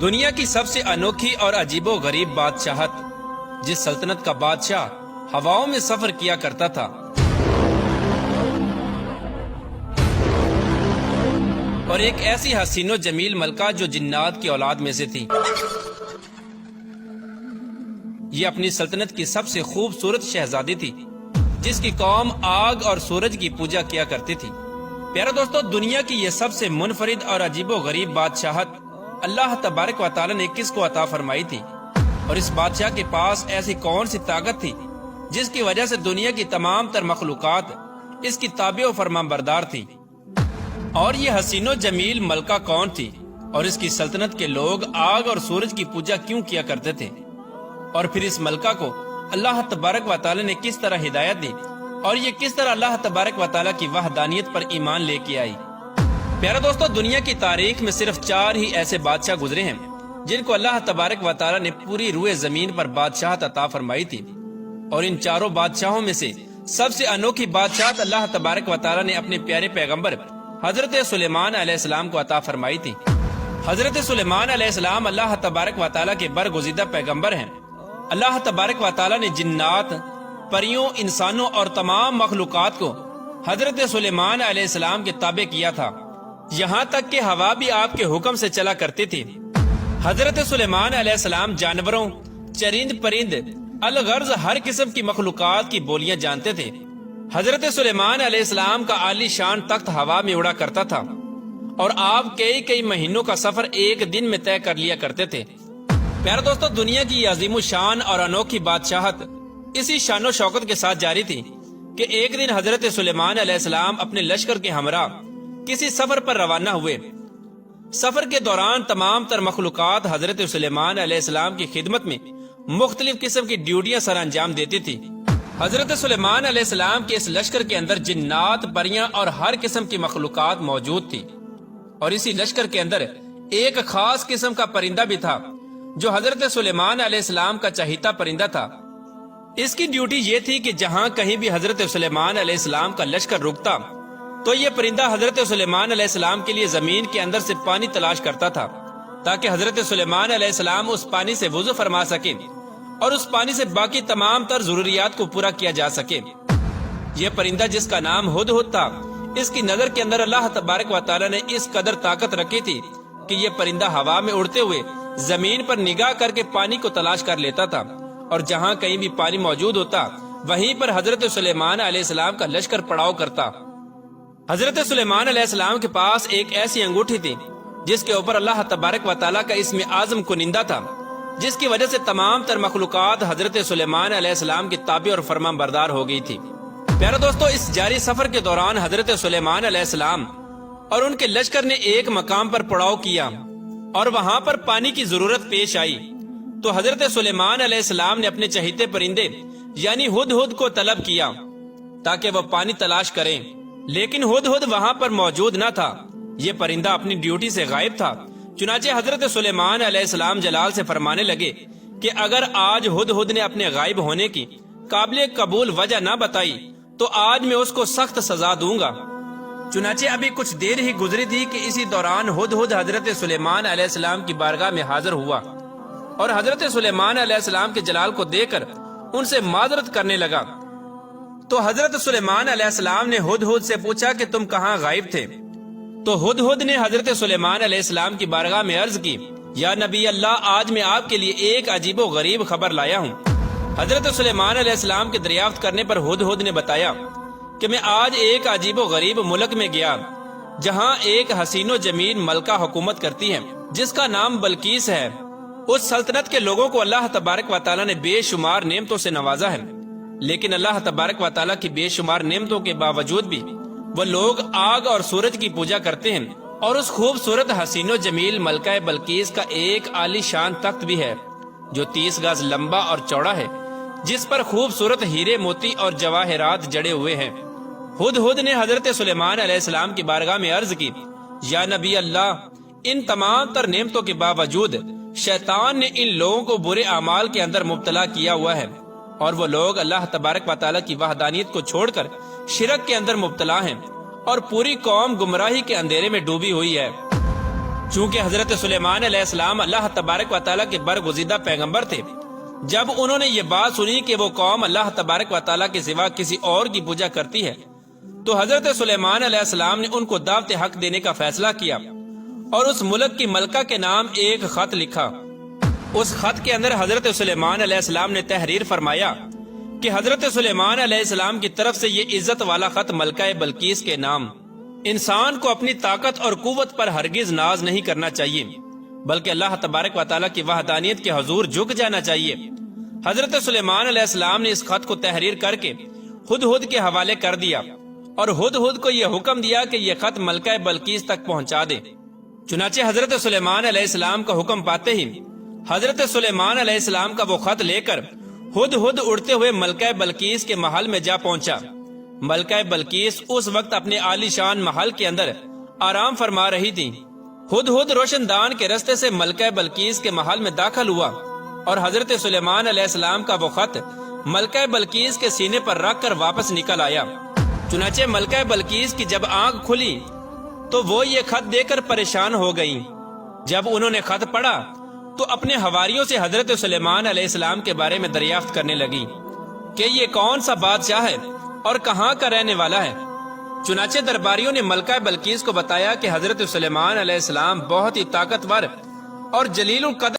دنیا کی سب سے انوکھی اور عجیب و غریب بادشاہت، جس سلطنت کا بادشاہ ہواؤں میں سفر کیا کرتا تھا اور ایک ایسی حسین و جمیل ملکہ جو جنات کی اولاد میں سے تھی۔ یہ اپنی سلطنت کی سب سے خوبصورت شہزادی تھی، جس کی قوم آگ اور سورج کی پوجا کیا کرتی تھی۔ پیارے دوستو، دنیا کی یہ سب سے منفرد اور عجیب و غریب بادشاہت اللہ تبارک و تعالی نے کس کو عطا فرمائی تھی؟ اور اس بادشاہ کے پاس ایسی کون سی طاقت تھی جس کی وجہ سے دنیا کی تمام تر مخلوقات اس کی تابع و فرمان بردار تھی؟ اور یہ حسین و جمیل ملکہ کون تھی؟ اور اس کی سلطنت کے لوگ آگ اور سورج کی پوجا کیوں کیا کرتے تھے؟ اور پھر اس ملکہ کو اللہ تبارک و تعالی نے کس طرح ہدایت دی اور یہ کس طرح اللہ تبارک و تعالی کی وحدانیت پر ایمان لے کے آئی؟ پیارے دوستو، دنیا کی تاریخ میں صرف 4 ہی ایسے بادشاہ گزرے ہیں جن کو اللہ تبارک و تعالی نے پوری روئے زمین پر بادشاہت عطا فرمائی تھی، اور ان چاروں بادشاہوں میں سے سب سے انوکھی بادشاہت اللہ تبارک و تعالی نے اپنے پیارے پیغمبر حضرت سلیمان علیہ السلام کو عطا فرمائی تھی۔ حضرت سلیمان علیہ السلام اللہ تبارک و تعالی کے برگزیدہ پیغمبر ہیں۔ اللہ تبارک و تعالی نے جنات، پریوں، انسانوں اور تمام مخلوقات کو حضرت سلیمان علیہ السلام کے تابع کیا تھا، یہاں تک کہ ہوا بھی آپ کے حکم سے چلا کرتی تھی۔ حضرت سلیمان علیہ السلام جانوروں، چرند پرند، الغرض ہر قسم کی مخلوقات کی بولیاں جانتے تھے۔ حضرت سلیمان علیہ السلام کا عالی شان تخت ہوا میں اڑا کرتا تھا، اور آپ کئی مہینوں کا سفر ایک دن میں طے کر لیا کرتے تھے۔ پیارے دوستو، دنیا کی عظیم الشان اور انوکھی بادشاہت اسی شان و شوکت کے ساتھ جاری تھی کہ ایک دن حضرت سلیمان علیہ السلام اپنے لشکر کے ہمراہ کسی سفر پر روانہ ہوئے۔ سفر کے دوران تمام تر مخلوقات حضرت سلیمان علیہ السلام کی خدمت میں مختلف قسم کی ڈیوٹیاں سر انجام دیتی تھی۔ حضرت سلیمان علیہ السلام کے اس لشکر کے اندر جنات، پریاں اور ہر قسم کی مخلوقات موجود تھی، اور اسی لشکر کے اندر ایک خاص قسم کا پرندہ بھی تھا جو حضرت سلیمان علیہ السلام کا چہیتا پرندہ تھا۔ اس کی ڈیوٹی یہ تھی کہ جہاں کہیں بھی حضرت سلیمان علیہ السلام کا لشکر رکتا تو یہ پرندہ حضرت سلیمان علیہ السلام کے لیے زمین کے اندر سے پانی تلاش کرتا تھا، تاکہ حضرت سلیمان علیہ السلام اس پانی سے وضو فرما سکے اور اس پانی سے باقی تمام تر ضروریات کو پورا کیا جا سکے۔ یہ پرندہ، جس کا نام ہدہد تھا، اس کی نظر کے اندر اللہ تبارک و تعالی نے اس قدر طاقت رکھی تھی کہ یہ پرندہ ہوا میں اڑتے ہوئے زمین پر نگاہ کر کے پانی کو تلاش کر لیتا تھا، اور جہاں کہیں بھی پانی موجود ہوتا وہیں پر حضرت سلیمان علیہ السلام کا لشکر پڑاؤ کرتا۔ حضرت سلیمان علیہ السلام کے پاس ایک ایسی انگوٹھی تھی جس کے اوپر اللہ تبارک و تعالیٰ کا اسم اعظم کنندہ تھا، جس کی وجہ سے تمام تر مخلوقات حضرت سلیمان علیہ السلام کی تابع اور فرمان بردار ہو گئی تھی۔ پیارے دوستو، اس جاری سفر کے دوران حضرت سلیمان علیہ السلام اور ان کے لشکر نے ایک مقام پر پڑاؤ کیا، اور وہاں پر پانی کی ضرورت پیش آئی تو حضرت سلیمان علیہ السلام نے اپنے چہیتے پرندے یعنی ہدہد کو طلب کیا تاکہ وہ پانی تلاش کریں، لیکن ہدہد وہاں پر موجود نہ تھا۔ یہ پرندہ اپنی ڈیوٹی سے غائب تھا۔ چنانچہ حضرت سلیمان علیہ السلام جلال سے فرمانے لگے کہ اگر آج ہدہد نے اپنے غائب ہونے کی قابل قبول وجہ نہ بتائی تو آج میں اس کو سخت سزا دوں گا۔ چنانچہ ابھی کچھ دیر ہی گزری تھی کہ اسی دوران ہدہد حضرت سلیمان علیہ السلام کی بارگاہ میں حاضر ہوا، اور حضرت سلیمان علیہ السلام کے جلال کو دیکھ کر ان سے معذرت کرنے لگا۔ تو حضرت سلیمان علیہ السلام نے ہدہد سے پوچھا کہ تم کہاں غائب تھے؟ تو ہدہد نے حضرت سلیمان علیہ السلام کی بارگاہ میں عرض کی، یا نبی اللہ، آج میں آپ کے لیے ایک عجیب و غریب خبر لایا ہوں۔ حضرت سلیمان علیہ السلام کے دریافت کرنے پر ہدہد نے بتایا کہ میں آج ایک عجیب و غریب ملک میں گیا جہاں ایک حسین و جمیل ملکہ حکومت کرتی ہے جس کا نام بلقیس ہے۔ اس سلطنت کے لوگوں کو اللہ تبارک و تعالیٰ نے بے شمار نعمتوں سے نوازا ہے، لیکن اللہ تبارک و تعالیٰ کی بے شمار نعمتوں کے باوجود بھی وہ لوگ آگ اور سورج کی پوجا کرتے ہیں، اور اس خوبصورت حسین و جمیل ملکہ بلقیس کا ایک عالی شان تخت بھی ہے جو 30 گز لمبا اور چوڑا ہے، جس پر خوبصورت ہیرے، موتی اور جواہرات جڑے ہوئے ہیں۔ ہدہد نے حضرت سلیمان علیہ السلام کی بارگاہ میں عرض کی، یا نبی اللہ، ان تمام تر نعمتوں کے باوجود شیطان نے ان لوگوں کو برے اعمال کے اندر مبتلا کیا ہوا ہے، اور وہ لوگ اللہ تبارک و تعالیٰ کی وحدانیت کو چھوڑ کر شرک کے اندر مبتلا ہیں، اور پوری قوم گمراہی کے اندھیرے میں ڈوبی ہوئی ہے۔ چونکہ حضرت سلیمان علیہ السلام اللہ تبارک و تعالیٰ کے برگزیدہ پیغمبر تھے، جب انہوں نے یہ بات سنی کہ وہ قوم اللہ تبارک و تعالیٰ کے سوا کسی اور کی پوجا کرتی ہے، تو حضرت سلیمان علیہ السلام نے ان کو دعوت حق دینے کا فیصلہ کیا اور اس ملک کی ملکہ کے نام ایک خط لکھا۔ اس خط کے اندر حضرت سلیمان علیہ السلام نے تحریر فرمایا کہ حضرت سلیمان علیہ السلام کی طرف سے یہ عزت والا خط ملکہ بلقیس کے نام۔ انسان کو اپنی طاقت اور قوت پر ہرگز ناز نہیں کرنا چاہیے، بلکہ اللہ تبارک و تعالیٰ کی وحدانیت کے حضور جھک جانا چاہیے۔ حضرت سلیمان علیہ السلام نے اس خط کو تحریر کر کے ہدہد کے حوالے کر دیا اور ہدہد کو یہ حکم دیا کہ یہ خط ملکہ بلقیس تک پہنچا دے۔ چنانچہ حضرت سلیمان علیہ السلام کا حکم پاتے ہی حضرت سلیمان علیہ السلام کا وہ خط لے کر ہدہد اڑتے ہوئے ملکہ بلقیس کے محل میں جا پہنچا۔ ملکہ بلقیس اس وقت اپنے عالی شان محل کے اندر آرام فرما رہی تھی۔ ہدہد روشن دان کے رستے سے ملکہ بلقیس کے محل میں داخل ہوا اور حضرت سلیمان علیہ السلام کا وہ خط ملکہ بلقیس کے سینے پر رکھ کر واپس نکل آیا۔ چنانچہ ملکہ بلقیس کی جب آنکھ کھلی تو وہ یہ خط دے کر پریشان ہو گئیں۔ جب انہوں نے خط پڑھا تو اپنے حواریوں سے حضرت سلیمان علیہ السلام کے بارے میں دریافت کرنے لگی کہ یہ کون سا بادشاہ ہے اور کہاں کا رہنے والا ہے۔ چنانچہ درباریوں نے ملکہ بلقیس کو بتایا کہ حضرت سلیمان علیہ السلام بہت ہی طاقتور اور جلیل القدر